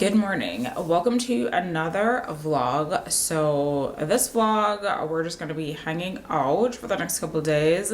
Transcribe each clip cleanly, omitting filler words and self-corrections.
Good morning. Welcome to another vlog. So this vlog, we're just going to be hanging out for the next couple of days.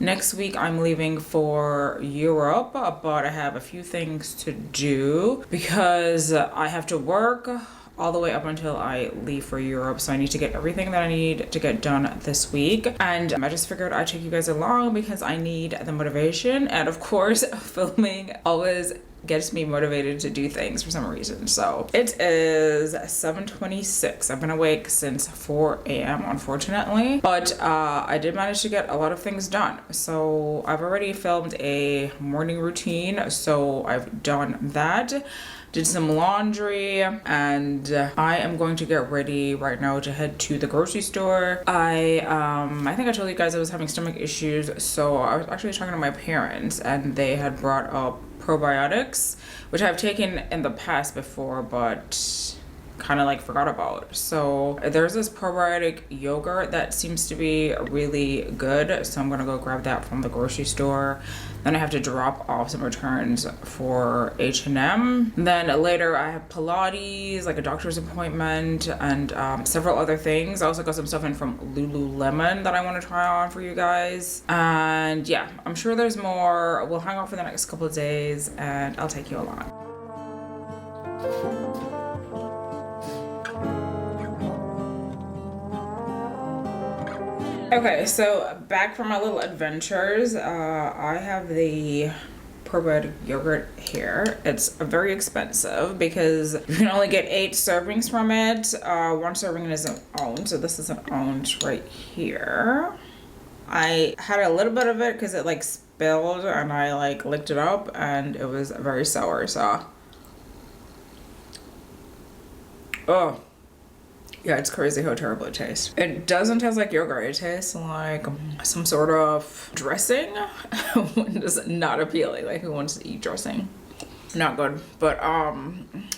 Next week I'm leaving for Europe, but I have a few things to do because I have to work all the way up until I leave for Europe. So I need to get everything that I need to get done this week. And I just figured I'd take you guys along because I need the motivation. And of course, filming always gets me motivated to do things for some reason. So it is 7:26. I've been awake since 4 a.m. unfortunately, but I did manage to get a lot of things done. So I've already filmed a morning routine, so I've done that. Did some laundry, and I am going to get ready right now to head to the grocery store. I think I told you guys I was having stomach issues, so I was actually talking to my parents and they had brought up probiotics, which I've taken in the past before, but kind of like forgot about. So there's this probiotic yogurt that seems to be really good, so I'm gonna go grab that from the grocery store. Then I have to drop off some returns for H&M. Then later I have Pilates, like a doctor's appointment, and several other things. I also got some stuff in from Lululemon that I want to try on for you guys. And yeah, I'm sure there's more. We'll hang out for the next couple of days and I'll take you along. Okay, so back from my little adventures, I have the probiotic yogurt here. It's very expensive because you can only get 8 servings from it. One serving isn't owned, so this isn't owned right here. I had a little bit of it because it like spilled and I like licked it up and it was very sour, so. Oh. Yeah, it's crazy how terrible it tastes. It doesn't taste like yogurt. It tastes like some sort of dressing. It's not appealing. Like, who wants to eat dressing? Not good. But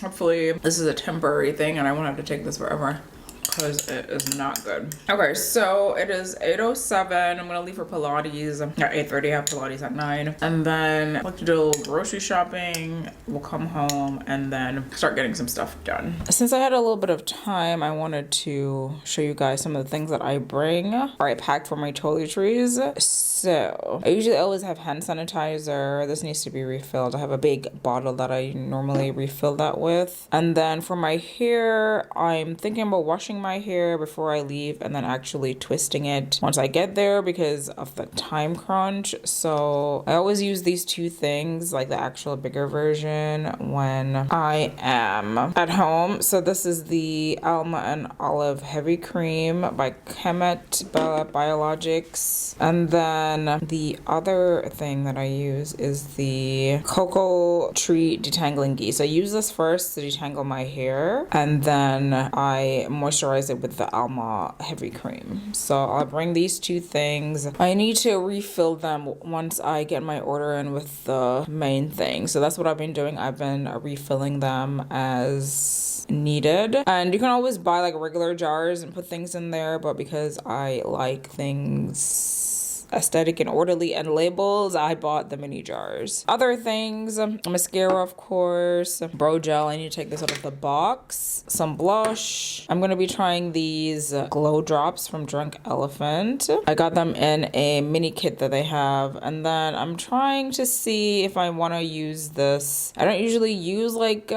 hopefully this is a temporary thing and I won't have to take this forever, because it is not good. Okay, so it is 8:07. I'm gonna leave for Pilates at 8:30. I have Pilates at 9. And then I'd like to do a little grocery shopping. We'll come home and then start getting some stuff done. Since I had a little bit of time, I wanted to show you guys some of the things that I bring or I pack for my toiletries. So I usually always have hand sanitizer. This needs to be refilled. I have a big bottle that I normally refill that with. And then for my hair, I'm thinking about washing my hair before I leave and then actually twisting it once I get there because of the time crunch. So I always use these two things, like the actual bigger version, when I am at home. So this is the Alma and Olive Heavy Cream by Chemet Biologics. And then the other thing that I use is the Cocoa Tree Detangling Ghee. So I use this first to detangle my hair and then I moisturize it with the Alma Heavy Cream. So I'll bring these two things. I need to refill them once I get my order in with the main thing. So that's what I've been doing. I've been refilling them as needed. And you can always buy like regular jars and put things in there, but because I like things aesthetic and orderly and labels, I bought the mini jars. Other things, mascara of course, brow gel, I need to take this out of the box, some blush. I'm gonna be trying these glow drops from Drunk Elephant. I got them in a mini kit that they have, and then I'm trying to see if I want to use this. I don't usually use like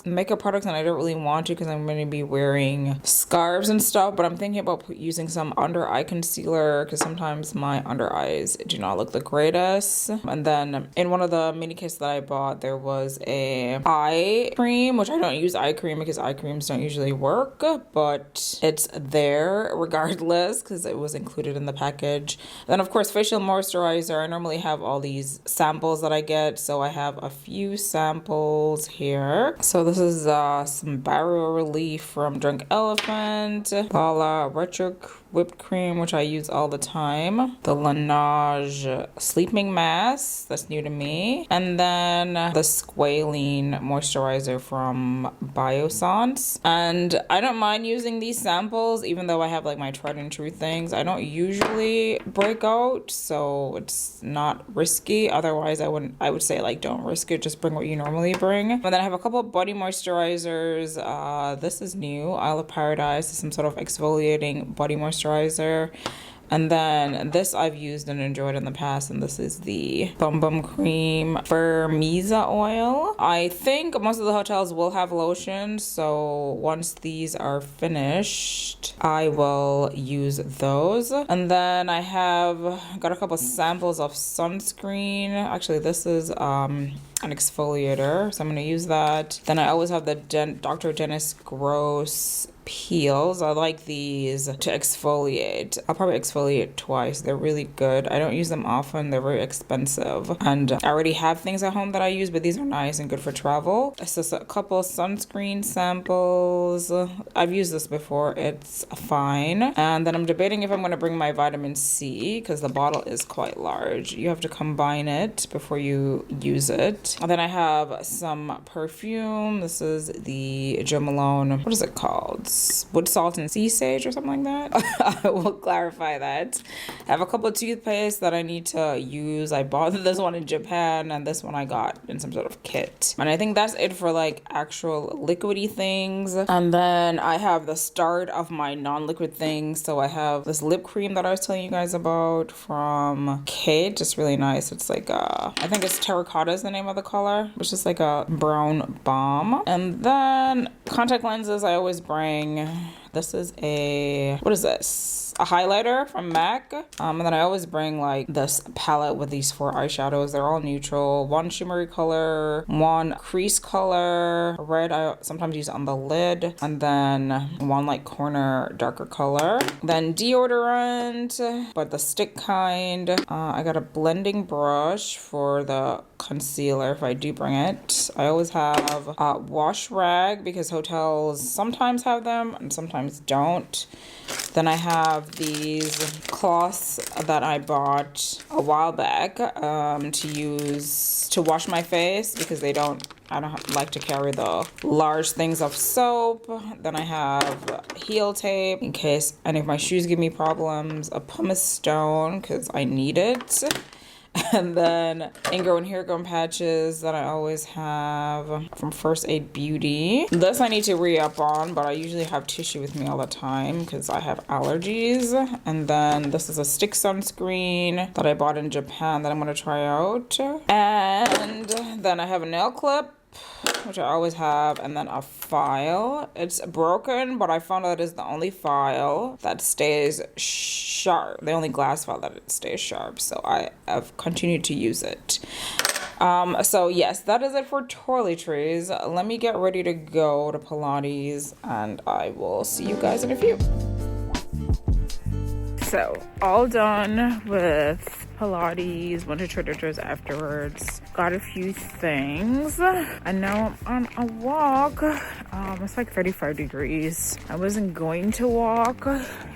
makeup products, and I don't really want to because I'm going to be wearing scarves and stuff, but I'm thinking about using some under eye concealer because sometimes my under eyes do not look the greatest. And then in one of the mini kits that I bought, there was a eye cream, which I don't use eye cream because eye creams don't usually work, but it's there regardless because it was included in the package. Then of course facial moisturizer. I normally have all these samples that I get, so I have a few samples here. So this is some Barrier Relief from Drunk Elephant, Lala Retro whipped cream, which I use all the time. The Laneige sleeping mask, that's new to me. And then the squalene moisturizer from Biossance. And I don't mind using these samples, even though I have like my tried and true things. I don't usually break out, so it's not risky. Otherwise, I would say like don't risk it, just bring what you normally bring. And then I have a couple of body moisturizers. This is new, Isle of Paradise, some sort of exfoliating body moisturizer. And then this I've used and enjoyed in the past, and this is the Bum Bum Cream Firmeza oil. I think most of the hotels will have lotion, so once these are finished, I will use those. And then I have got a couple samples of sunscreen. Actually, this is an exfoliator, so I'm gonna use that. Then I always have the Dr. Dennis Gross peels. I like these to exfoliate. I'll probably exfoliate twice. They're really good. I don't use them often. They're very expensive. And I already have things at home that I use, but these are nice and good for travel. It's just a couple sunscreen samples. I've used this before. It's fine. And then I'm debating if I'm going to bring my vitamin C because the bottle is quite large. You have to combine it before you use it. And then I have some perfume. This is the Jo Malone. What is it called? Wood salt and sea sage or something like that. I will clarify that. I have a couple of toothpaste that I need to use. I bought this one in Japan and this one I got in some sort of kit. And I think that's it for like actual liquidy things. And then I have the start of my non-liquid things. So I have this lip cream that I was telling you guys about from Kate. It's really nice. It's like I think it's terracotta is the name of the color, which is like a brown balm. And then contact lenses I always bring. This is what is this? A highlighter from MAC. And then I always bring like this palette with these 4 eyeshadows. They're all neutral. One shimmery color, one crease color, red I sometimes use on the lid, and then one like corner darker color. Then deodorant, but the stick kind. I got a blending brush for the concealer if I do bring it. I always have a wash rag because hotels sometimes have them and sometimes don't. Then I have these cloths that I bought a while back to use to wash my face because I don't like to carry the large things of soap. Then I have heel tape in case any of my shoes give me problems, a pumice stone because I need it. And then ingrown hair gum patches that I always have from First Aid Beauty. This I need to re-up on, but I usually have tissue with me all the time because I have allergies. And then this is a stick sunscreen that I bought in Japan that I'm going to try out. And then I have a nail clip, which I always have, and then a file. It's broken, but I found out it is the only file that stays sharp. The only glass file that it stays sharp, so I have continued to use it. So yes, that is it for toiletries. Let me get ready to go to Pilates, and I will see you guys in a few. So, all done with Pilates, went to Trader Joe's afterwards, got a few things, and now I'm on a walk. It's like 35 degrees. I wasn't going to walk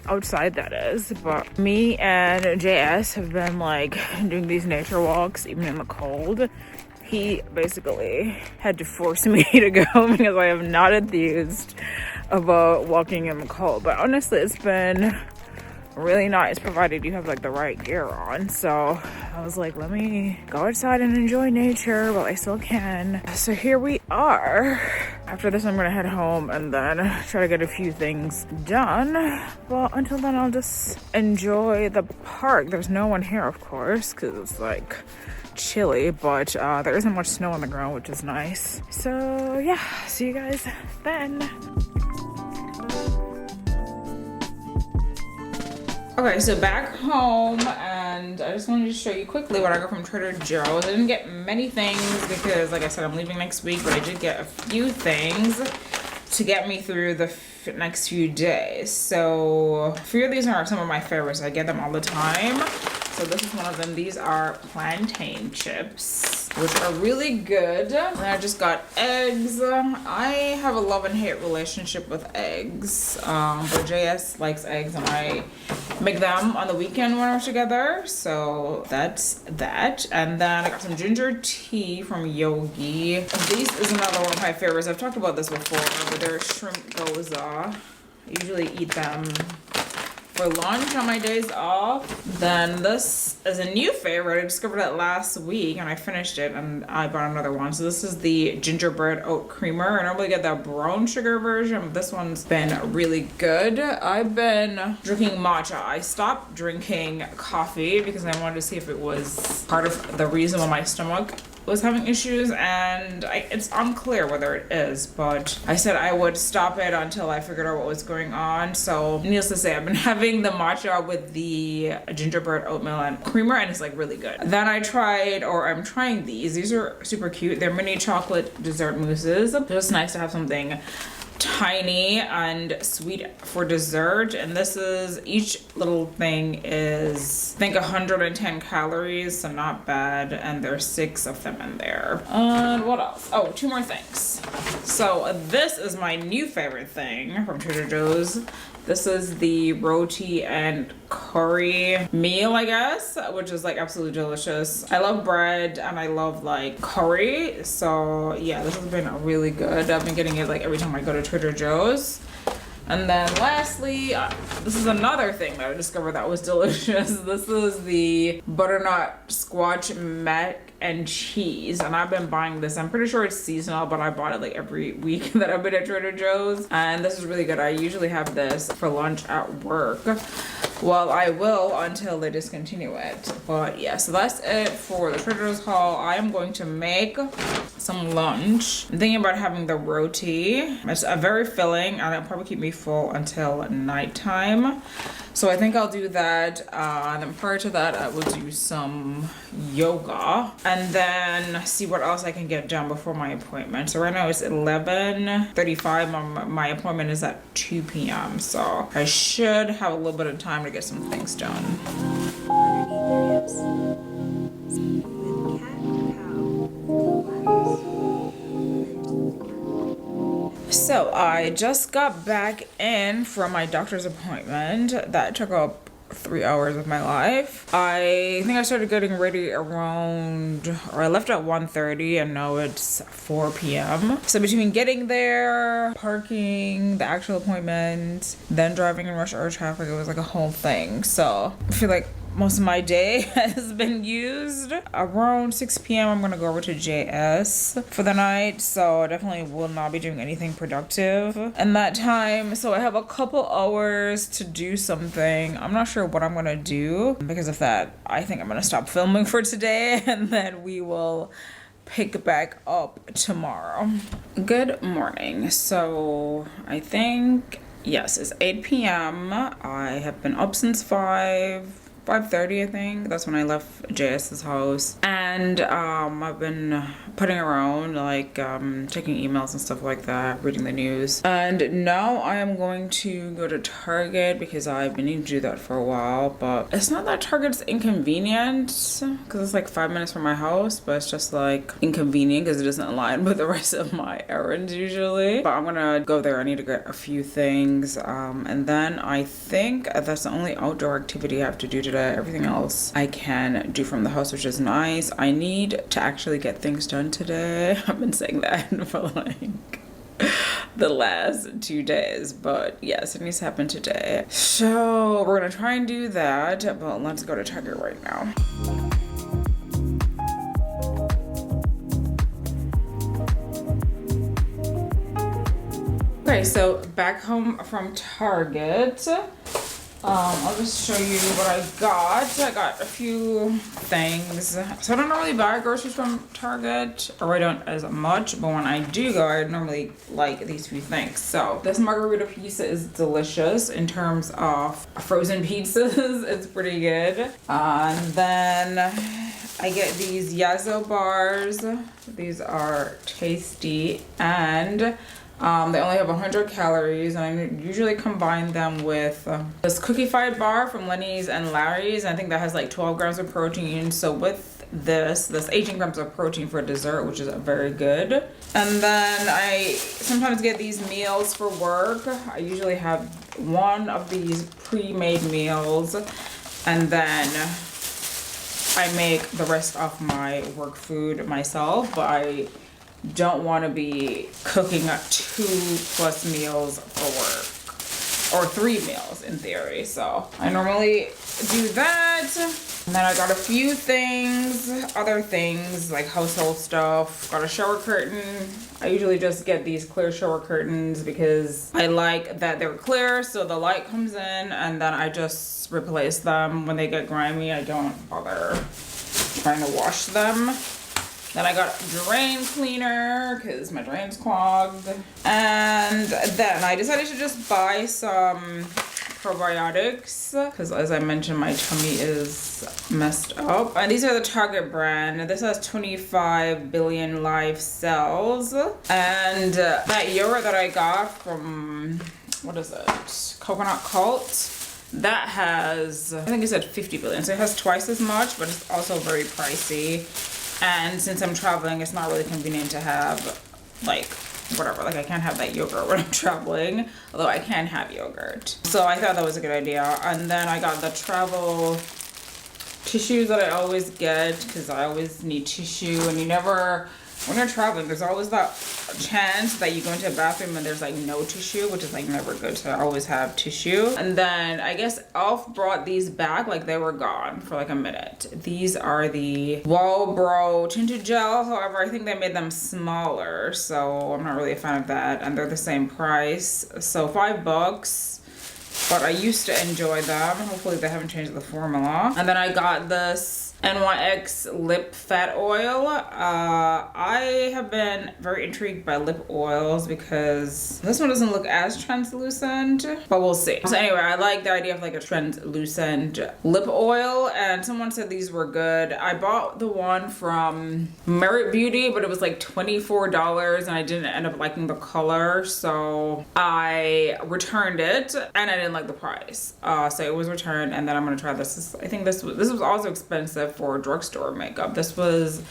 outside, that is, but me and JS have been like doing these nature walks even in the cold. He basically had to force me to go because I am not enthused about walking in the cold, but honestly it's been really nice provided you have like the right gear on. So I was like, let me go outside and enjoy nature while I still can. So here we are. After this I'm gonna head home and then try to get a few things done, but until then I'll just enjoy the park. There's no one here of course because it's like chilly, but there isn't much snow on the ground, which is nice. So yeah, see you guys then. Okay, so back home, and I just wanted to show you quickly what I got from Trader Joe's. I didn't get many things because, like I said, I'm leaving next week, but I did get a few things to get me through the next few days. So, a few of these are some of my favorites. I get them all the time. So this is one of them. These are plantain chips. which are really good. And I just got eggs. I have a love and hate relationship with eggs. But JS likes eggs and I make them on the weekend when we're together. So that's that. And then I got some ginger tea from Yogi. This is another one of my favorites. I've talked about this before, but they're shrimp goza. I usually eat them for lunch on my days off. Then this is a new favorite. I discovered it last week and I finished it and I bought another one. So this is the gingerbread oat creamer. I normally get the brown sugar version, but this one's been really good. I've been drinking matcha. I stopped drinking coffee because I wanted to see if it was part of the reason why my stomach was having issues, and it's unclear whether it is, but I said I would stop it until I figured out what was going on. So needless to say, I've been having the matcha with the gingerbread oatmeal and creamer, and it's like really good. Then I'm trying these are super cute. They're mini chocolate dessert mousses. Just nice to have something tiny and sweet for dessert. And this is, each little thing is I think 110 calories, so not bad, and there's 6 of them in there. And what else? Oh, 2 more things. So this is my new favorite thing from Trader Joe's. This is the roti and curry meal, I guess, which is like absolutely delicious. I love bread and I love like curry. So yeah, this has been really good. I've been getting it like every time I go to Trader Joe's. And then lastly, this is another thing that I discovered that was delicious. This is the butternut squash mac and cheese, and I've been buying this. I'm pretty sure it's seasonal, but I bought it like every week that I've been at Trader Joe's, and this is really good. I usually have this for lunch at work. Well, I will until they discontinue it. But yeah, so that's it for the Trader Joe's haul. I am going to make some lunch. I'm thinking about having the roti. It's very filling and it'll probably keep me full until nighttime. So I think I'll do that. And then prior to that, I will do some yoga and then see what else I can get done before my appointment. So right now it's 11:35. My appointment is at 2 p.m. So I should have a little bit of time to get some things done. So I just got back in from my doctor's appointment. That took up 3 hours of my life. I think I started getting ready I left at 1:30 and now it's 4 p.m. So between getting there, parking, the actual appointment, then driving in rush hour traffic, it was like a whole thing. So I feel like most of my day has been used. Around 6 p.m. I'm gonna go over to JS for the night, so I definitely will not be doing anything productive in that time. So I have a couple hours to do something. I'm not sure what I'm gonna do. Because of that, I think I'm gonna stop filming for today and then we will pick back up tomorrow. Good morning. So I think, yes, it's 8 p.m. I have been up since 5:30, I think. That's when I left JS's house. And I've been putting around, like checking emails and stuff like that, reading the news. And now I am going to go to Target because I've been needing to do that for a while. But it's not that Target's inconvenient because it's like 5 minutes from my house, but it's just like inconvenient because it doesn't align with the rest of my errands usually. But I'm gonna go there. I need to get a few things. And then I think that's the only outdoor activity I have to do today. Everything else I can do from the house, which is nice. I need to actually get things done today. I've been saying that for like the last 2 days, but yes, it needs to happen today. So we're gonna try and do that, but let's go to Target right now. Okay, so back home from Target. I'll just show you what I got. I got a few things. So I don't normally buy groceries from Target, or I don't as much, but when I do go, I normally like these few things. So this margarita pizza is delicious in terms of frozen pizzas. It's pretty good. And then I get these Yazo bars. These are tasty and they only have 100 calories, and I usually combine them with this cookie-fied bar from Lenny's and Larry's. I think that has like 12 grams of protein. So with this 18 grams of protein for dessert, which is very good. And then I sometimes get these meals for work. I usually have one of these pre-made meals, and then I make the rest of my work food myself, but I don't want to be cooking 2+ meals for work, or 3 meals in theory. So I normally do that. And then I got a few things, other things like household stuff. Got a shower curtain. I usually just get these clear shower curtains because I like that they're clear so the light comes in, and then I just replace them when they get grimy. I don't bother trying to wash them. Then I got a drain cleaner because my drain's clogged. And then I decided to just buy some probiotics because, as I mentioned, my tummy is messed up. And these are the Target brand. This has 25 billion live cells. And that yogurt that I got from, what is it? Coconut Cult. That has, I think it said 50 billion. So it has twice as much, but it's also very pricey. And since I'm traveling, it's not really convenient to have, like, whatever. Like, I can't have that yogurt when I'm traveling, although I can have yogurt. So I thought that was a good idea. And then I got the travel tissues that I always get, because I always need tissue. And you never, when you're traveling, there's always that chance that you go into a bathroom and there's like no tissue, which is like never good. So I always have tissue. And then I guess Elf brought these back, like they were gone for like a minute. These are the Whoa Bro tinted gel. However, I think they made them smaller, so I'm not really a fan of that. And they're the same price, so $5. But I used to enjoy them. Hopefully they haven't changed the formula. And then I got this NYX lip fat oil. I have been very intrigued by lip oils because this one doesn't look as translucent, but we'll see. So anyway, I like the idea of like a translucent lip oil, and someone said these were good. I bought the one from Merit Beauty, but it was like $24 and I didn't end up liking the color, so I returned it and I didn't like the price. So it was returned, and then I'm gonna try this. I think this was also expensive for drugstore makeup. This was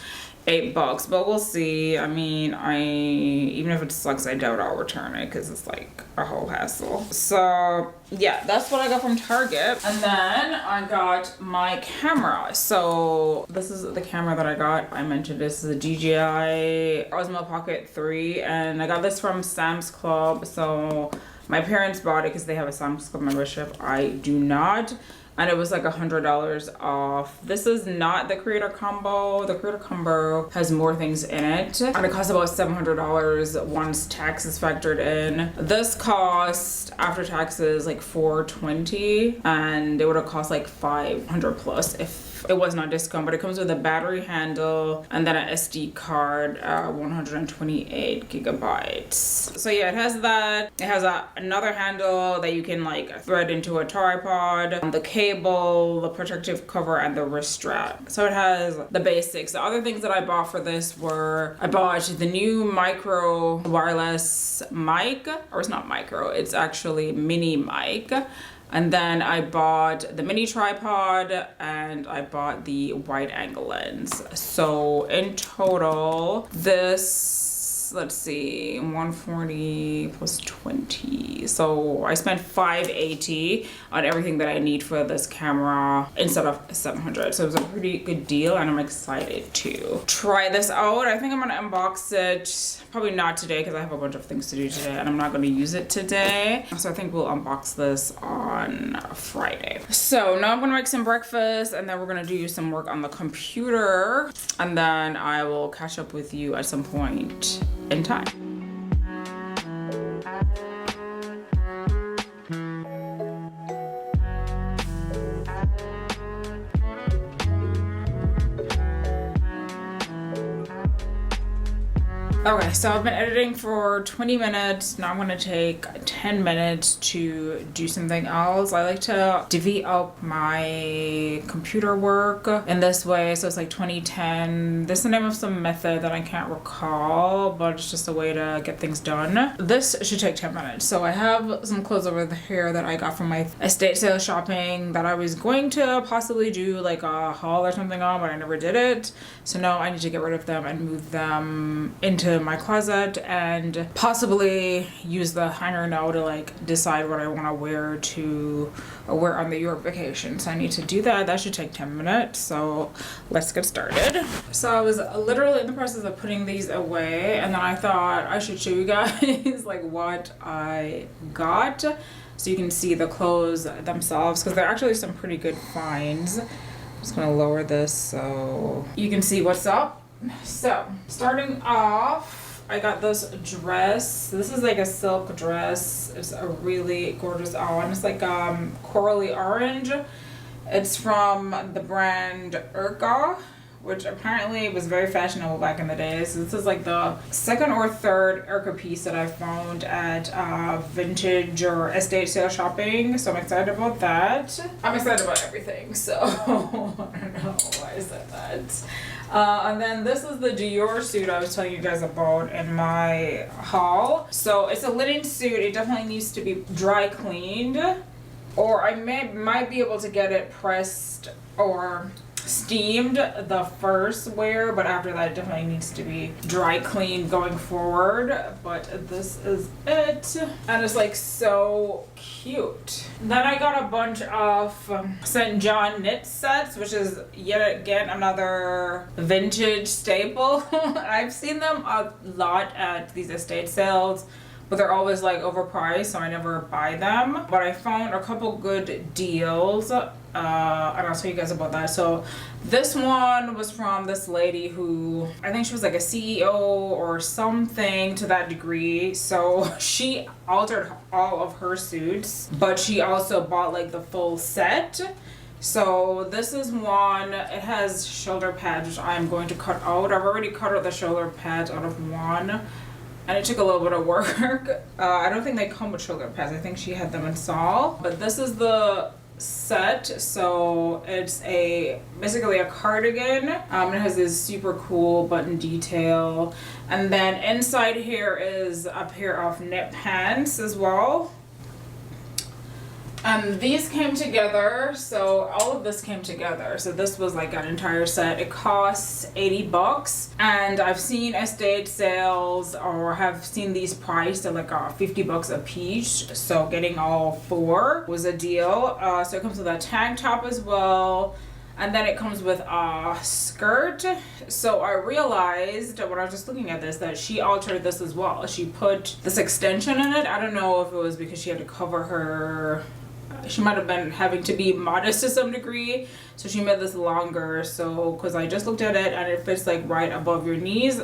$8, but we'll see. I mean, even if it sucks, I doubt I'll return it because it's like a whole hassle. So yeah, that's what I got from Target. And then I got my camera. So this is the camera that I got. I mentioned this is a DJI Osmo Pocket 3, and I got this from Sam's Club. So my parents bought it because they have a Sam's Club membership. I do not. And it was like $100 off. This is not the creator combo. The creator combo has more things in it, and it costs about $700 once tax is factored in. This cost after taxes like $420, and it would have cost like $500 plus if it wasn't on discount. But it comes with a battery handle and then an SD card, 128 gigabytes. So yeah, it has that. It has another handle that you can like thread into a tripod, the cable, the protective cover, and the wrist strap. So it has the basics. The other things that I bought for this were, I bought the new micro wireless mic, or it's not micro, it's actually mini mic. And then I bought the mini tripod, and I bought the wide angle lens. So in total, this, let's see, 140 plus 20. So I spent $580 on everything that I need for this camera instead of $700. So it was a pretty good deal, and I'm excited to try this out. I think I'm gonna unbox it. Probably not today because I have a bunch of things to do today and I'm not gonna use it today. So I think we'll unbox this on Friday. So now I'm gonna make some breakfast, and then we're gonna do some work on the computer, and then I will catch up with you at some point in time. Okay, so I've been editing for 20 minutes. Now I'm gonna take 10 minutes to do something else. I like to divvy up my computer work in this way. So it's like 2010. This is the name of some method that I can't recall, but it's just a way to get things done. This should take 10 minutes. So I have some clothes over here that I got from my estate sale shopping that I was going to possibly do like a haul or something on, but I never did it. So now I need to get rid of them and move them into my closet and possibly use the hanger now to like decide what I want to wear on the Europe vacation. So I need to do that. That should take 10 minutes. So let's get started. So I was literally in the process of putting these away, and then I thought I should show you guys like what I got so you can see the clothes themselves, because they're actually some pretty good finds. I'm just gonna lower this so you can see what's up. So, starting off, I got this dress. This is like a silk dress. It's a really gorgeous on. It's like corally orange. It's from the brand Urka, which apparently was very fashionable back in the day. So this is like the second or third Urka piece that I found at vintage or estate sale shopping. So I'm excited about that. I'm excited about everything. So I don't know why I said that. And then this is the Dior suit I was telling you guys about in my haul. So it's a linen suit. It definitely needs to be dry cleaned, or I might be able to get it pressed or steamed the first wear, but after that it definitely needs to be dry cleaned going forward. But this is it, and it's like so cute. Then I got a bunch of St. John knit sets, which is yet again another vintage staple. I've seen them a lot at these estate sales, but they're always like overpriced, so I never buy them. But I found a couple good deals, and I'll tell you guys about that. So this one was from this lady who, I think she was like a CEO or something to that degree. So she altered all of her suits, but she also bought like the full set. So this is one. It has shoulder pads, which I'm going to cut out. I've already cut out the shoulder pads out of one, and it took a little bit of work. I don't think they come with shoulder pads. I think she had them installed. But this is the set. So it's basically a cardigan. It has this super cool button detail. And then inside here is a pair of knit pants as well. These came together, so all of this came together. So this was like an entire set. It costs $80, and I've seen estate sales or have seen these priced at like $50 a piece. So getting all four was a deal. So it comes with a tank top as well, and then it comes with a skirt. So I realized when I was just looking at this that she altered this as well. She put this extension in it. I don't know if it was because she had to cover her, she might have been having to be modest to some degree, so she made this longer. So because I just looked at it and it fits like right above your knees,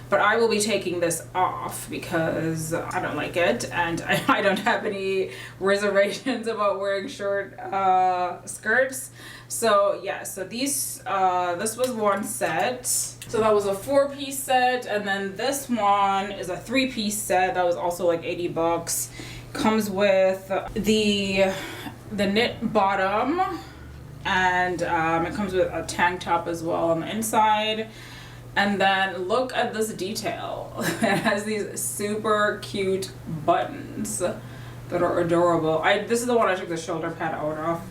but I will be taking this off because I don't like it, and I don't have any reservations about wearing short skirts. So yeah, so these this was one set. So that was a 4-piece set, and then this one is a 3-piece set that was also like $80. Comes with the knit bottom, and it comes with a tank top as well on the inside. And then look at this detail. It has these super cute buttons that are adorable. This is the one I took the shoulder pad out of.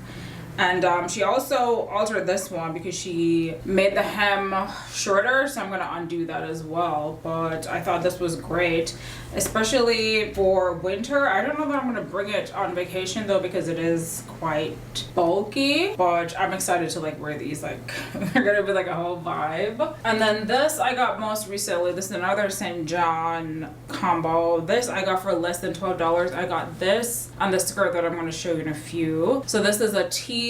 And she also altered this one because she made the hem shorter, so I'm gonna undo that as well. But I thought this was great, especially for winter. I don't know that I'm gonna bring it on vacation though, because it is quite bulky, but I'm excited to like wear these. Like they're gonna be like a whole vibe. And then this I got most recently. This is another St. John combo. This I got for less than $12. I got this and the skirt that I'm gonna show you in a few. So this is a teal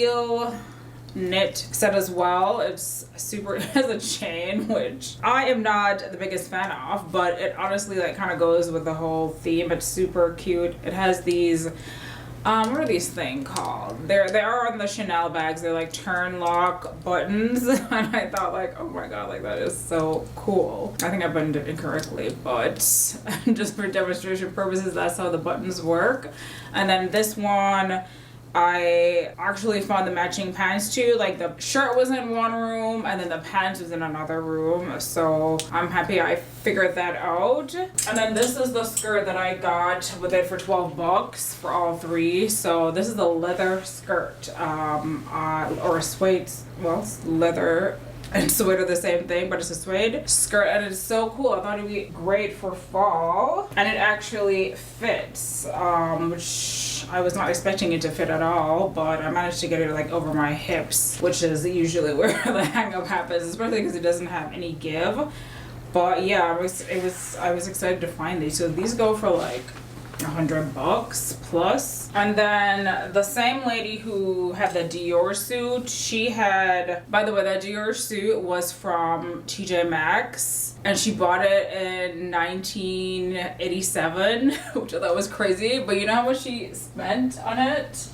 knit set as well. It's super, it has a chain, which I am not the biggest fan of, but it honestly like kind of goes with the whole theme. It's super cute. It has these What are these things called? They are on the Chanel bags. They're like turn lock buttons, and I thought like, oh my god, like that is so cool. I think I buttoned it incorrectly, but just for demonstration purposes, that's how the buttons work. And then this one, I actually found the matching pants too. Like the shirt was in one room and then the pants was in another room. So I'm happy I figured that out. And then this is the skirt that I got with it for 12 bucks for all three. So this is a leather skirt, or a suede, well, it's leather and suede are the same thing, but it's a suede skirt and it's so cool. I thought it'd be great for fall, and it actually fits, which I was not expecting it to fit at all, but I managed to get it like over my hips, which is usually where the hang up happens, especially because it doesn't have any give. But yeah, I was excited to find these. So these go for like $100 plus. And then the same lady who had the Dior suit, she had, by the way, that Dior suit was from TJ Maxx and she bought it in 1987, which I thought was crazy. But you know how much she spent on it?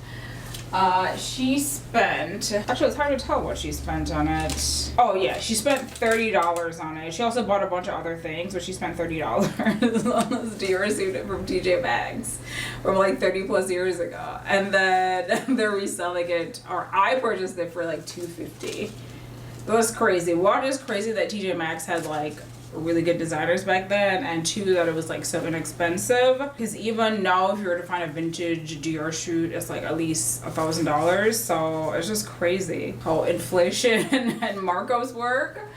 She spent, actually it's hard to tell what she spent on it. Oh yeah, she spent $30 on it. She also bought a bunch of other things, but she spent $30 on this Dior suit from TJ Maxx from like 30 plus years ago. And then they're reselling it, or I purchased it for like $250. That's crazy. One is crazy that TJ Maxx had like really good designers back then, and two, that it was like so inexpensive, because even now if you were to find a vintage Dior shoot, it's like at least $1,000. So it's just crazy how inflation and markups work.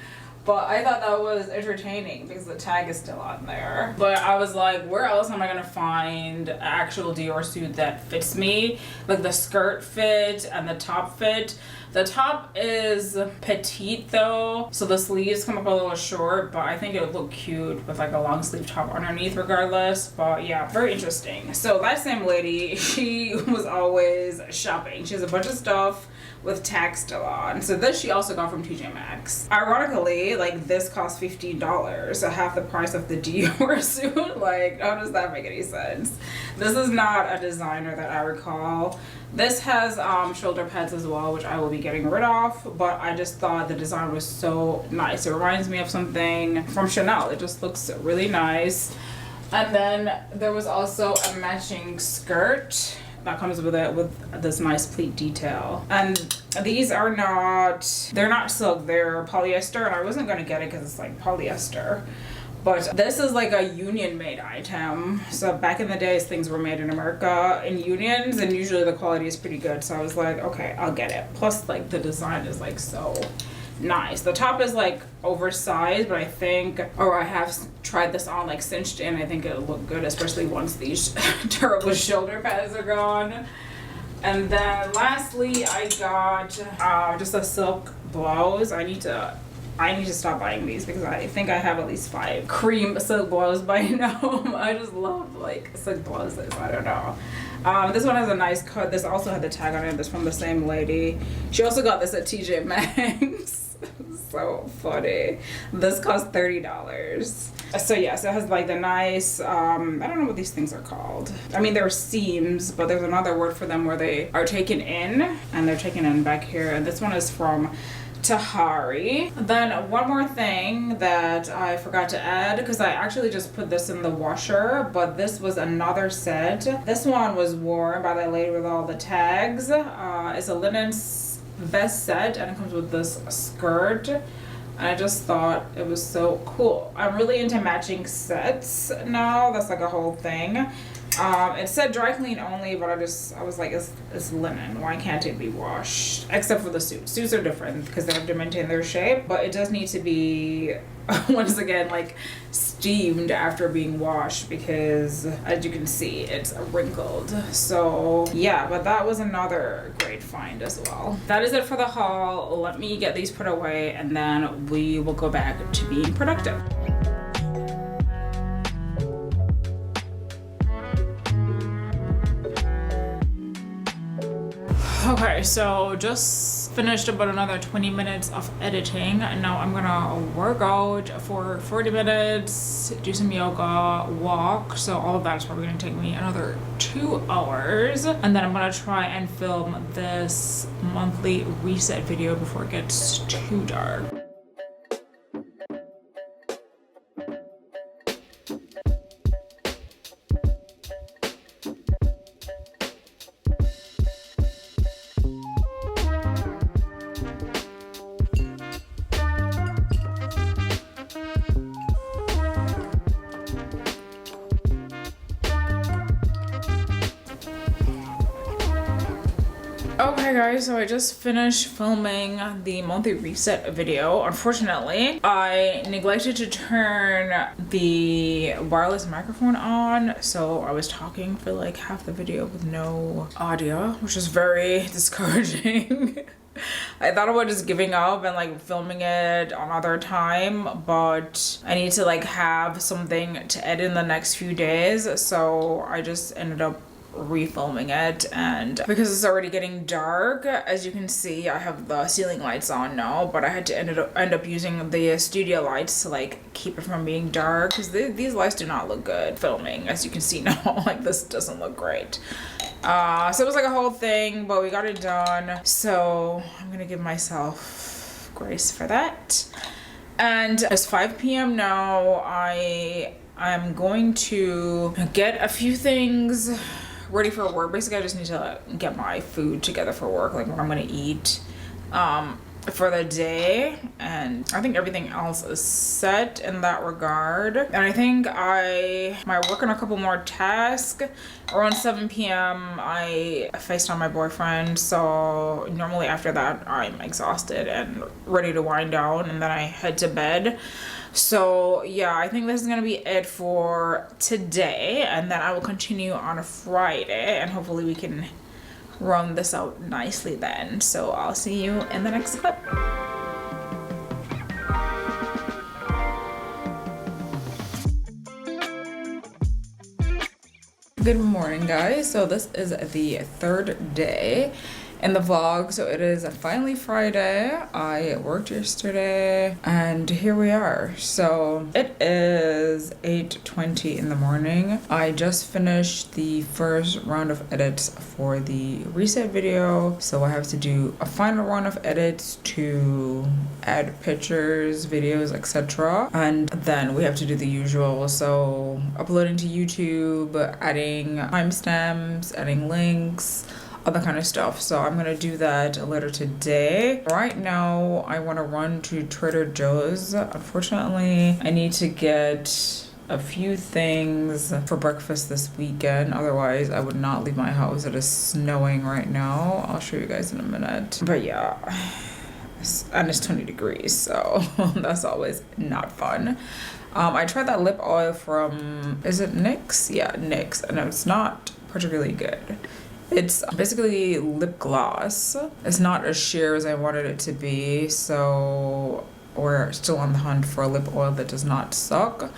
But I thought that was entertaining because the tag is still on there. But I was like, where else am I gonna find an actual Dior suit that fits me? Like the skirt fit and the top fit. The top is petite though, so the sleeves come up a little short, but I think it would look cute with like a long sleeve top underneath regardless. But yeah, very interesting. So that same lady, she was always shopping. She has a bunch of stuff with tags still on. So this she also got from TJ Maxx. Ironically, like this cost $15, so half the price of the Dior suit. Like, how does that make any sense? This is not a designer that I recall. This has shoulder pads as well, which I will be getting rid of, but I just thought the design was so nice. It reminds me of something from Chanel. It just looks really nice. And then there was also a matching skirt that comes with it with this nice pleat detail. And these are not, they're not silk, they're polyester, and I wasn't gonna get it because it's like polyester. But this is like a union made item. So back in the days, things were made in America in unions, and usually the quality is pretty good. So I was like, okay, I'll get it. Plus like the design is like so nice. The top is like oversized, but I think, or I have tried this on like cinched in. I think it'll look good, especially once these terrible shoulder pads are gone. And then lastly, I got just a silk blouse. I need to stop buying these because I think I have at least 5 cream silk blouses by now. I just love like silk blouses. I don't know. This one has a nice cut. This also had the tag on it. This from the same lady. She also got this at TJ Maxx. So funny. This cost $30. So yes, it has like the nice, I don't know what these things are called. I mean, they're seams, but there's another word for them where they are taken in, and they're taken in back here. And this one is from Tahari. Then one more thing that I forgot to add, because I actually just put this in the washer, but this was another set. This one was worn by the lady with all the tags. It's a linen vest set, and it comes with this skirt, and I just thought it was so cool. I'm really into matching sets now. That's like a whole thing. It said dry clean only, but I was like, it's linen. Why can't it be washed? Except for the suits. Suits are different because they have to maintain their shape, but it does need to be, once again, like steamed after being washed because, as you can see, it's wrinkled. So yeah, but that was another great find as well. That is it for the haul. Let me get these put away and then we will go back to being productive. Okay, so just finished about another 20 minutes of editing, and now I'm gonna work out for 40 minutes, do some yoga, walk. So all of that is probably gonna take me another 2 hours, and then I'm gonna try and film this monthly reset video before it gets too dark. Okay guys, so I just finished filming the monthly reset video. Unfortunately, I neglected to turn the wireless microphone on, so I was talking for like half the video with no audio, which is very discouraging. I thought about just giving up and like filming it another time, but I need to like have something to edit in the next few days, so I just ended up refilming it. And because it's already getting dark, as you can see, I have the ceiling lights on now, but I had to end up using the studio lights to like keep it from being dark, because these lights do not look good filming, as you can see now. Like, this doesn't look great. So it was like a whole thing, but we got it done, so I'm gonna give myself grace for that. And it's 5 p.m. now. I'm going to get a few things ready for work. Basically, I just need to get my food together for work, like what I'm gonna eat for the day, and I think everything else is set in that regard. And I think I might work on a couple more tasks. Around 7 p.m. I FaceTime my boyfriend, so normally after that I'm exhausted and ready to wind down, and then I head to bed. So yeah, I think this is gonna be it for today, and then I will continue on a Friday, and hopefully we can run this out nicely then. So I'll see you in the next clip. Good morning guys. So this is the third day in the vlog. So it is finally Friday. I worked yesterday and here we are. So it is 8:20 in the morning. I just finished the first round of edits for the reset video, so I have to do a final round of edits to add pictures, videos, etc. And then we have to do the usual, so uploading to YouTube, adding timestamps, adding links, other kind of stuff. So I'm gonna do that later today. Right now I want to run to Trader Joe's. Unfortunately, I need to get a few things for breakfast this weekend, otherwise I would not leave my house. It is snowing right now. I'll show you guys in a minute, but yeah, and it's 20 degrees, so that's always not fun. I tried that lip oil from, is it NYX? Yeah, NYX, and it's not particularly good. It's basically lip gloss. It's not as sheer as I wanted it to be, so we're still on the hunt for a lip oil that does not suck.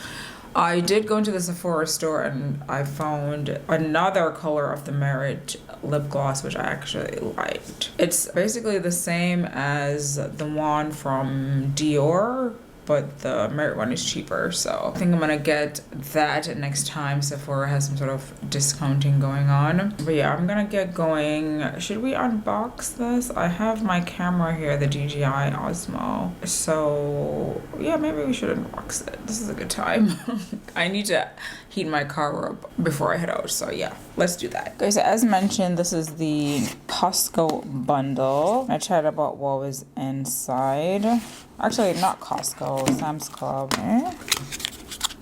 I did go into the Sephora store and I found another color of the Merit lip gloss, which I actually liked. It's basically the same as the one from Dior, but the Merit one is cheaper, so I think I'm gonna get that next time Sephora has some sort of discounting going on. But yeah, I'm gonna get going. Should we unbox this? I have my camera here, the DJI Osmo, so yeah, maybe we should unbox it. This is a good time. I need to heat my car up before I head out, so yeah, let's do that. Okay, so as mentioned, this is the Costco bundle. I tried about what was inside. Actually, not Costco, Sam's Club.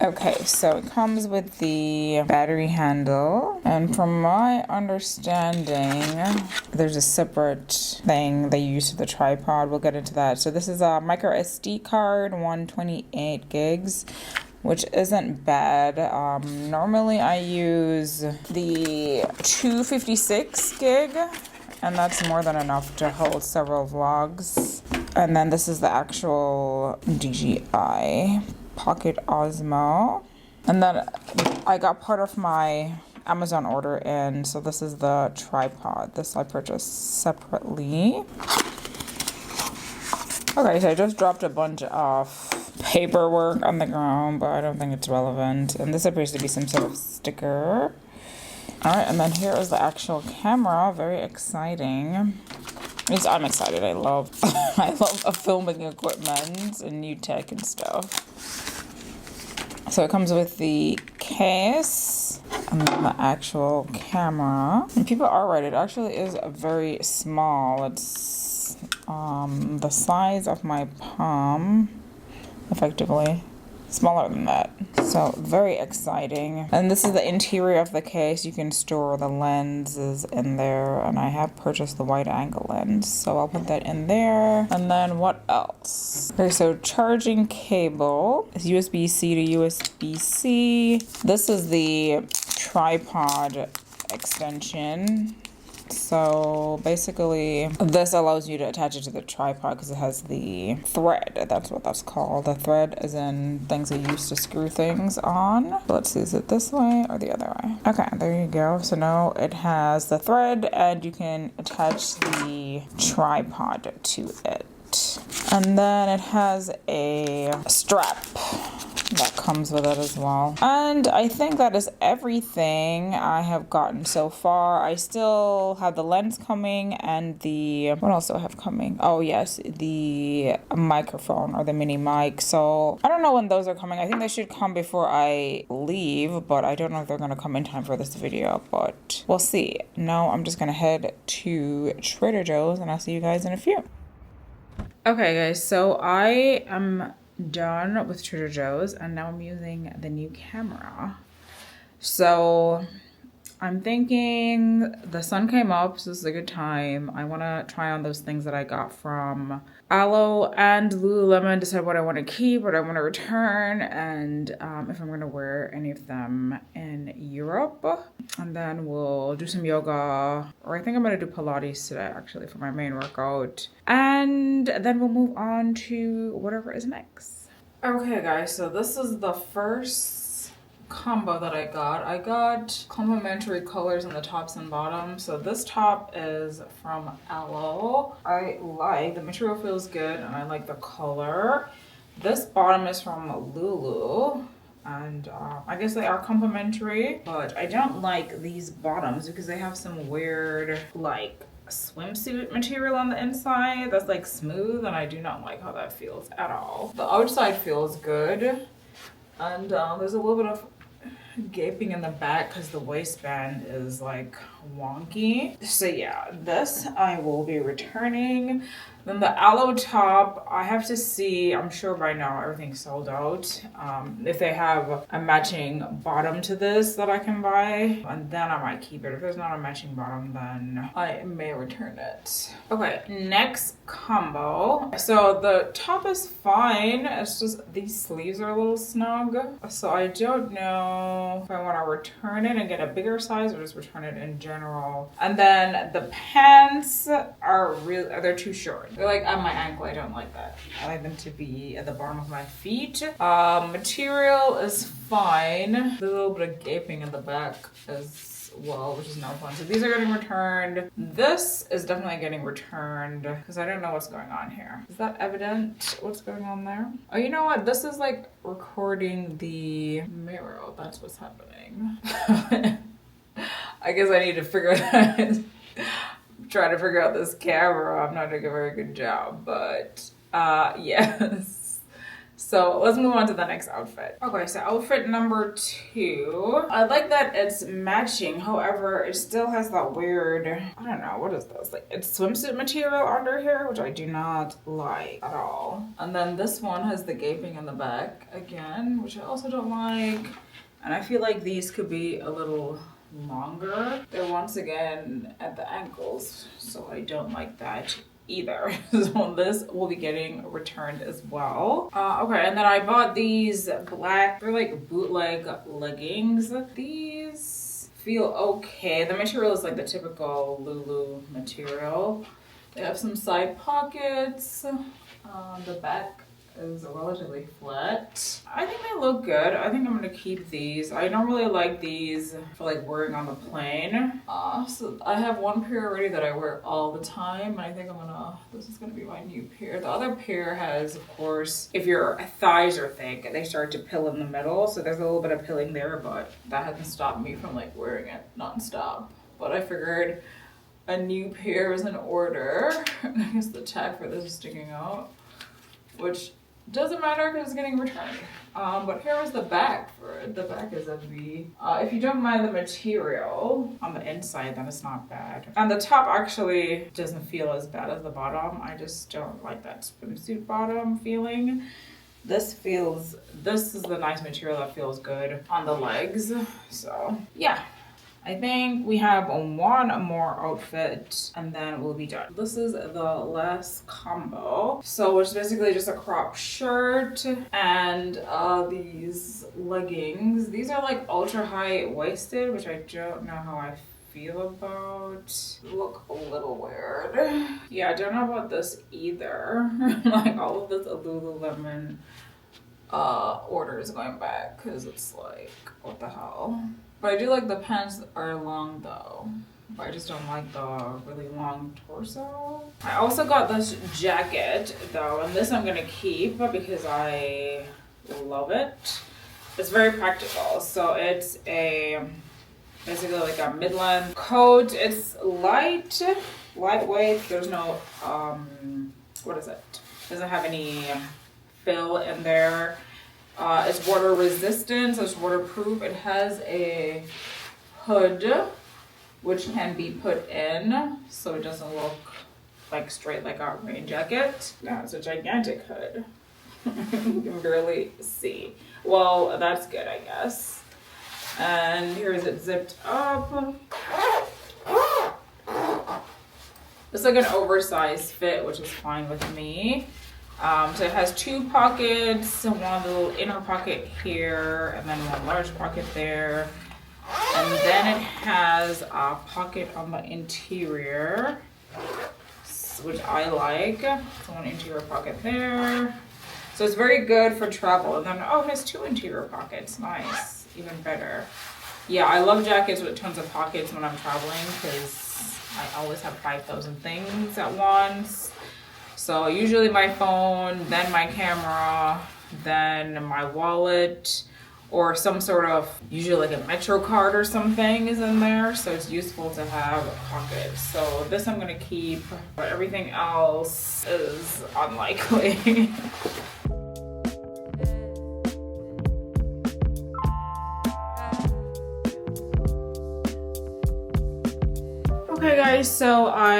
Okay, so it comes with the battery handle, and from my understanding, there's a separate thing they use for the tripod. We'll get into that. So this is a micro SD card, 128 gigs, which isn't bad. Normally I use the 256 gig, and that's more than enough to hold several vlogs. And then this is the actual DJI Pocket Osmo. And then I got part of my Amazon order in, so this is the tripod. This I purchased separately. Okay, so I just dropped a bunch of paperwork on the ground, but I don't think it's relevant. And this appears to be some sort of sticker. All right, and then here is the actual camera. Very exciting. I'm excited. I love filming equipment and new tech and stuff. So it comes with the case and then the actual camera. And people are right. It actually is very small. It's the size of my palm, effectively. Smaller than that. So very exciting. And this is the interior of the case. You can store the lenses in there, and I have purchased the wide angle lens, so I'll put that in there. And then what else? Okay, so charging cable is USB-C to USB-C. This is the tripod extension. So basically this allows you to attach it to the tripod because it has the thread. That's what that's called. The thread is in things that you use to screw things on. Let's see, is it this way or the other way? Okay, there you go. So now it has the thread and you can attach the tripod to it. And then it has a strap that comes with it as well. And I think that is everything I have gotten so far. I still have the lens coming and the, what else do I have coming? Oh yes, the microphone or the mini mic. So I don't know when those are coming. I think they should come before I leave, but I don't know if they're gonna come in time for this video, but we'll see. Now I'm just gonna head to Trader Joe's and I'll see you guys in a few. Okay guys, so I am done with Trader Joe's and now I'm using the new camera. So I'm thinking the sun came up, so this is a good time. I want to try on those things that I got from Aloe and Lululemon, decide what I want to keep, what I want to return, and if I'm going to wear any of them in Europe. And then we'll do some yoga, or I think I'm going to do Pilates today actually for my main workout. And then we'll move on to whatever is next. Okay guys, so this is the first combo that I got. I got complementary colors on the tops and bottoms. So this top is from Aloe. I like the material, feels good, and I like the color. This bottom is from Lulu, and I guess they are complementary, but I don't like these bottoms because they have some weird like swimsuit material on the inside that's like smooth, and I do not like how that feels at all. The outside feels good, and there's a little bit of gaping in the back because the waistband is like wonky. So yeah, this I will be returning. Then the Aloe top, I have to see, I'm sure by now everything's sold out. If they have a matching bottom to this that I can buy, and then I might keep it. If there's not a matching bottom, then I may return it. Okay, next combo. So the top is fine. It's just these sleeves are a little snug. So I don't know if I want to return it and get a bigger size or just return it in general. And then the pants are really, they're too short. They're like at my ankle. I don't like that. I like them to be at the bottom of my feet. Material is fine. There's a little bit of gaping in the back as well, which is not fun. So these are getting returned. This is definitely getting returned because I don't know what's going on here. Is that evident what's going on there? Oh, you know what? This is like recording the mirror. That's what's happening. I guess I need to figure that try to figure out this camera. I'm not doing a very good job, but yes. So let's move on to the next outfit. Okay, so outfit number 2. I like that it's matching. However, it still has that weird, I don't know, what is this? Like it's swimsuit material under here, which I do not like at all. And then this one has the gaping in the back again, which I also don't like. And I feel like these could be a little longer. They're once again at the ankles, so I don't like that either. So this will be getting returned as well. Okay, and then I bought these black, they're like bootleg leggings. These feel okay. The material is like the typical Lulu material. They have some side pockets. The back is relatively flat. I think they look good. I think I'm gonna keep these. I don't really like these for like wearing on the plane. So I have one pair already that I wear all the time, and I think this is gonna be my new pair. The other pair has, of course, if your thighs are thick, they start to pill in the middle, so there's a little bit of pilling there, but that hasn't stopped me from like wearing it non-stop. But I figured a new pair is in order. I guess the tag for this is sticking out, which doesn't matter because it's getting returned. But here is the back for it. The back is a V. If you don't mind the material on the inside, then it's not bad. And the top actually doesn't feel as bad as the bottom. I just don't like that swimsuit bottom feeling. This is the nice material that feels good on the legs. So yeah. I think we have one more outfit and then we'll be done. This is the last combo. So it's basically just a crop shirt and these leggings. These are like ultra high waisted, which I don't know how I feel about. Look a little weird. Yeah, I don't know about this either. Like all of this Lululemon order is going back because it's like, what the hell? But I do like the pants are long though. But I just don't like the really long torso. I also got this jacket though, and this I'm gonna keep because I love it. It's very practical. So it's basically like a Midland coat. It's lightweight. There's no, what is it? Doesn't have any fill in there. It's water resistant, so it's waterproof. It has a hood, which can be put in, so it doesn't look like straight like a rain jacket. Now it's a gigantic hood. You can barely see. Well, that's good, I guess. And here is it zipped up. It's like an oversized fit, which is fine with me. So it has two pockets, one little inner pocket here, and then one large pocket there. And then it has a pocket on the interior, which I like. So one interior pocket there. So it's very good for travel. And then, oh, it has two interior pockets. Nice, even better. Yeah, I love jackets with tons of pockets when I'm traveling because I always have 5,000 things at once. So usually my phone, then my camera, then my wallet, or some sort of, usually like a Metro card or something is in there. So it's useful to have pockets. So this I'm gonna keep, but everything else is unlikely. Okay guys, so I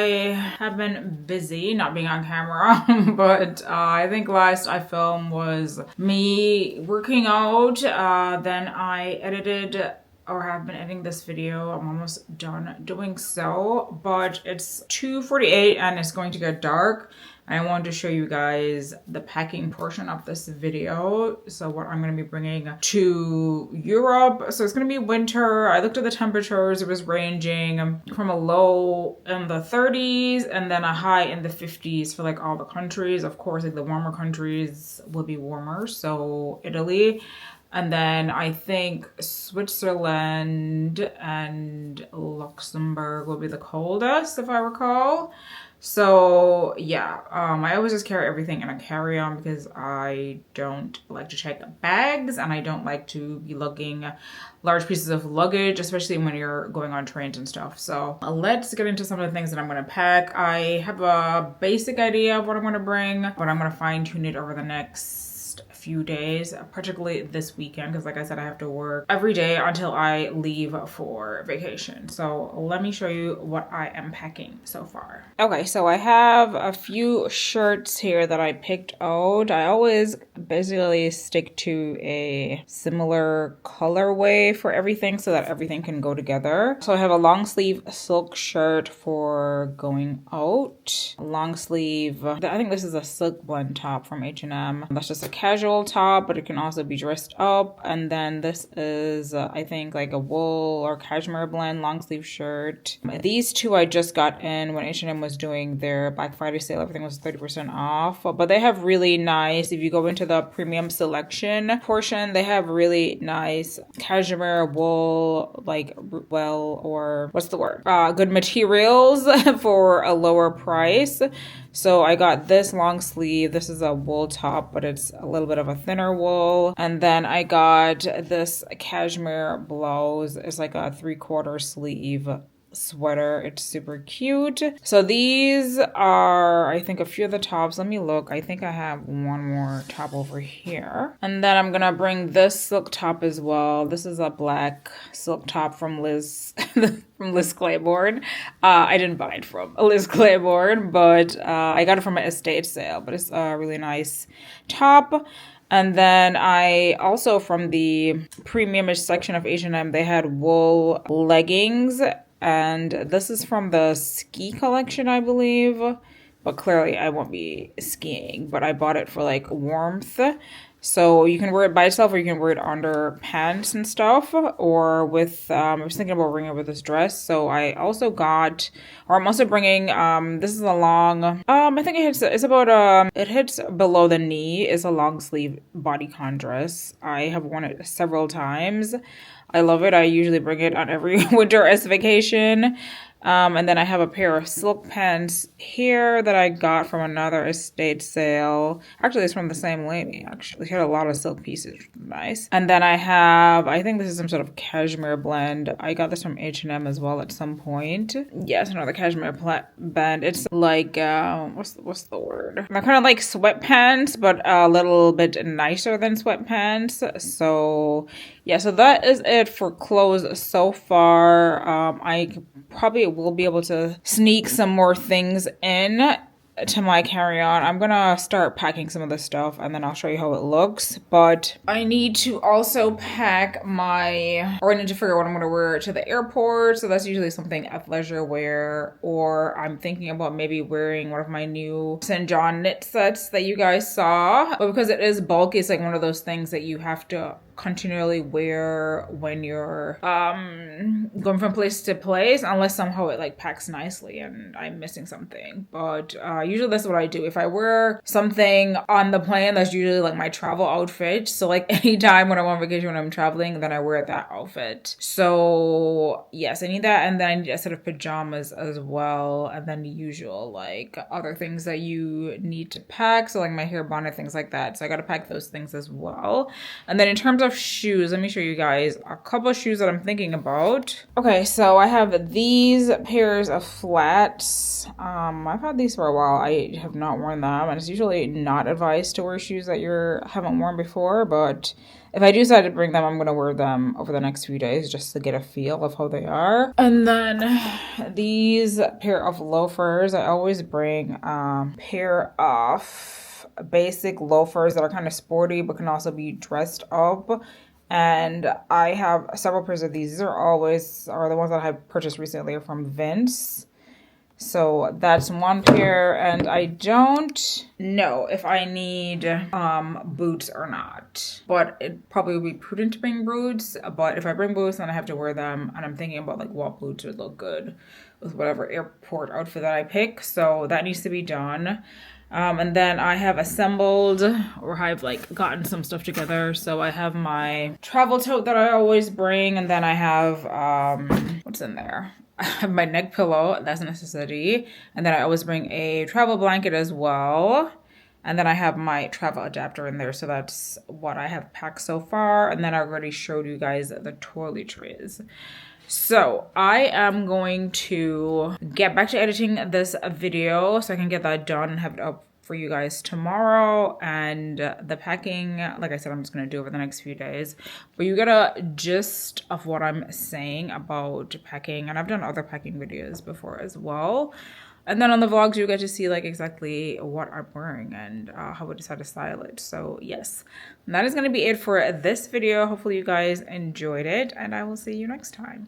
have been busy not being on camera, but I think last I filmed was me working out. Then I edited or have been editing this video. I'm almost done doing so, but it's 2:48 and it's going to get dark. I wanted to show you guys the packing portion of this video. So what I'm going to be bringing to Europe. So it's going to be winter. I looked at the temperatures. It was ranging from a low in the 30s and then a high in the 50s for like all the countries. Of course, like the warmer countries will be warmer. So Italy. And then I think Switzerland and Luxembourg will be the coldest, if I recall. So yeah, I always just carry everything in a carry-on because I don't like to check bags and I don't like to be lugging large pieces of luggage, especially when you're going on trains and stuff. So let's get into some of the things that I'm going to pack. I have a basic idea of what I'm going to bring, but I'm going to fine tune it over the next few days, particularly this weekend, because like I said, I have to work every day until I leave for vacation. So let me show you what I am packing so far. Okay, so I have a few shirts here that I picked out. I always basically stick to a similar colorway for everything so that everything can go together. So I have a long sleeve silk shirt for going out. Long sleeve, I think this is a silk blend top from H&M. That's just a casual casual top, but it can also be dressed up. And then this is, I think, like a wool or cashmere blend long sleeve shirt. These two I just got in when H&M was doing their Black Friday sale. Everything was 30% off. But they have really nice, if you go into the premium selection portion, they have really nice cashmere, wool, like, well, or what's the word? Good materials for a lower price. So I got this long sleeve. This is a wool top, but it's a little bit of a thinner wool. And then I got this cashmere blouse. It's like a 3/4 sleeve sweater. It's super cute. So these are, I think, a few of the tops. Let me look. I think I have one more top over here. And then I'm gonna bring this silk top as well. This is a black silk top from Liz from Liz Claiborne. I didn't buy it from Liz Claiborne, but I got it from an estate sale. But it's a really nice top. And then I also, from the premium-ish section of H&M, they had wool leggings. And this is from the ski collection, I believe. But clearly I won't be skiing. But I bought it for like warmth. So you can wear it by itself, or you can wear it under pants and stuff, or with, I was thinking about wearing it with this dress. So I also got, or I'm also bringing, this is a long, I think it's about, it hits below the knee. It's a long sleeve bodycon dress. I have worn it several times. I love it. I usually bring it on every winter vacation. And then I have a pair of silk pants here that I got from another estate sale. Actually, it's from the same lady, actually. She had a lot of silk pieces. Nice. And then I have, I think this is some sort of cashmere blend. I got this from H&M as well at some point. Yes, another cashmere blend. It's like, what's the word? They're kind of like sweatpants, but a little bit nicer than sweatpants. So, yeah, so that is it for clothes so far. I probably will be able to sneak some more things in to my carry-on. I'm gonna start packing some of this stuff and then I'll show you how it looks. But I need to also pack I need to figure out what I'm gonna wear to the airport. So that's usually something athleisure wear, or I'm thinking about maybe wearing one of my new St. John knit sets that you guys saw. But because it is bulky, it's like one of those things that you have to continually wear when you're going from place to place, unless somehow it like packs nicely and I'm missing something. But usually that's what I do. If I wear something on the plane, that's usually like my travel outfit. So like anytime when I'm on vacation, when I'm traveling, then I wear that outfit. So yes, I need that. And then I need a set of pajamas as well. And then the usual like other things that you need to pack. So like my hair bonnet, things like that. So I got to pack those things as well. And then in terms of shoes, let me show you guys a couple of shoes that I'm thinking about. Okay, so I have these pairs of flats. I've had these for a while. I have not worn them, and it's usually not advised to wear shoes that you haven't worn before, but if I do decide to bring them, I'm going to wear them over the next few days just to get a feel of how they are. And then these pair of loafers, I always bring a pair of basic loafers that are kind of sporty but can also be dressed up. And I have several pairs of these. These are the ones that I've purchased recently are from Vince. So that's one pair, and I don't know if I need boots or not. But it probably would be prudent to bring boots. But if I bring boots, then I have to wear them. And I'm thinking about like what boots would look good with whatever airport outfit that I pick. So that needs to be done. And then I have assembled, or I've like gotten some stuff together. So I have my travel tote that I always bring, and then I have what's in there? I have my neck pillow, that's a necessity. And then I always bring a travel blanket as well. And then I have my travel adapter in there. So that's what I have packed so far. And then I already showed you guys the toiletries. So I am going to get back to editing this video so I can get that done and have it up for you guys tomorrow. And the packing, like I said, I'm just going to do over the next few days. But you get a gist of what I'm saying about packing. And I've done other packing videos before as well. And then on the vlogs, you get to see like exactly what I'm wearing and how I decide to style it. So yes, that is going to be it for this video. Hopefully you guys enjoyed it, and I will see you next time.